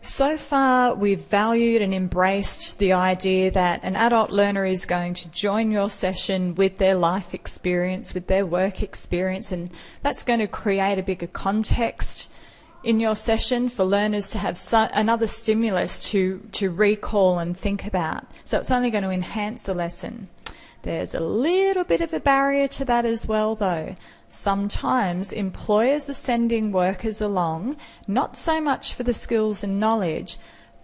So far, we've valued and embraced the idea that an adult learner is going to join your session with their life experience, with their work experience, and that's going to create a bigger context in your session for learners to have another stimulus to recall and think about. So it's only going to enhance the lesson. There's a little bit of a barrier to that as well, though. Sometimes employers are sending workers along, not so much for the skills and knowledge,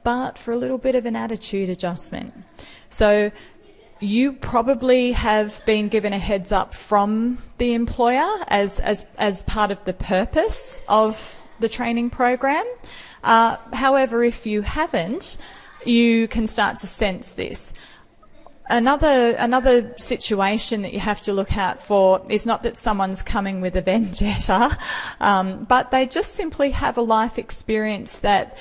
but for a little bit of an attitude adjustment. So you probably have been given a heads up from the employer as part of the purpose of the training program. However, if you haven't, you can start to sense this. Another situation that you have to look out for is not that someone's coming with a vendetta, but they just simply have a life experience that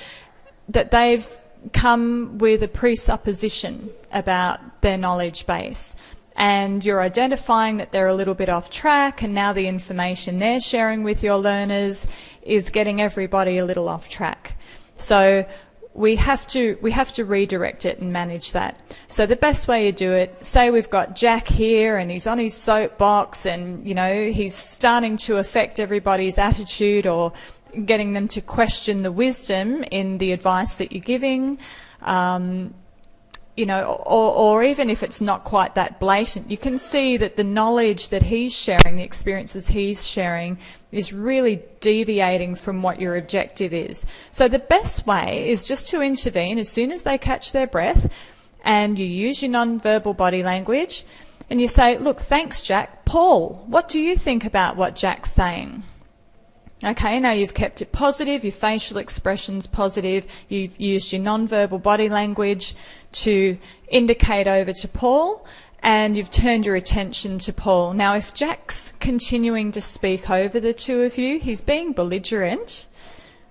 they've come with a presupposition about their knowledge base. And you're identifying that they're a little bit off track, and now the information they're sharing with your learners is getting everybody a little off track. So we have to redirect it and manage that. So the best way you do it, say we've got Jack here and he's on his soapbox and, you know, he's starting to affect everybody's attitude or getting them to question the wisdom in the advice that you're giving, you know, or even if it's not quite that blatant, you can see that the knowledge that he's sharing, the experiences he's sharing, is really deviating from what your objective is. So the best way is just to intervene as soon as they catch their breath, and you use your non-verbal body language, and you say, look, thanks, Jack. Paul, what do you think about what Jack's saying? Okay, now you've kept it positive, your facial expression's positive, you've used your non-verbal body language to indicate over to Paul, and you've turned your attention to Paul. Now, if Jack's continuing to speak over the two of you, he's being belligerent,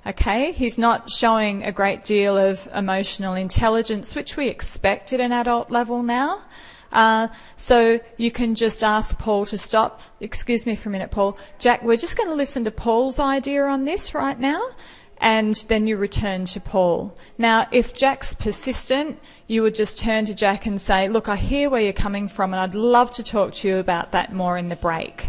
okay? He's not showing a great deal of emotional intelligence, which we expect at an adult level now. So you can just ask Paul to stop. Excuse me for a minute, Paul. Jack, we're just going to listen to Paul's idea on this right now, and then you return to Paul. Now, if Jack's persistent, you would just turn to Jack and say, look, I hear where you're coming from, and I'd love to talk to you about that more in the break.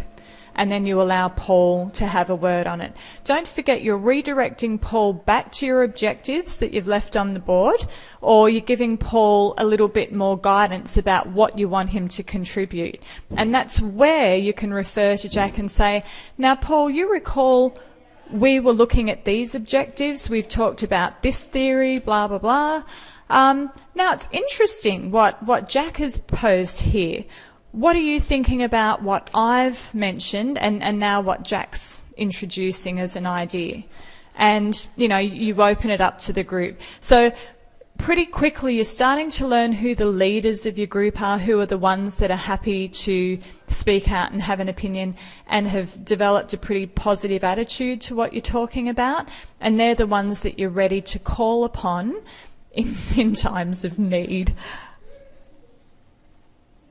And then you allow Paul to have a word on it. Don't forget, you're redirecting Paul back to your objectives that you've left on the board, or you're giving Paul a little bit more guidance about what you want him to contribute. And that's where you can refer to Jack and say, now, Paul, you recall we were looking at these objectives. We've talked about this theory, blah, blah, blah. Now, it's interesting what Jack has posed here. What are you thinking about what I've mentioned and now what Jack's introducing as an idea? And, you know, you open it up to the group. So pretty quickly you're starting to learn who the leaders of your group are, who are the ones that are happy to speak out and have an opinion and have developed a pretty positive attitude to what you're talking about. And they're the ones that you're ready to call upon in times of need.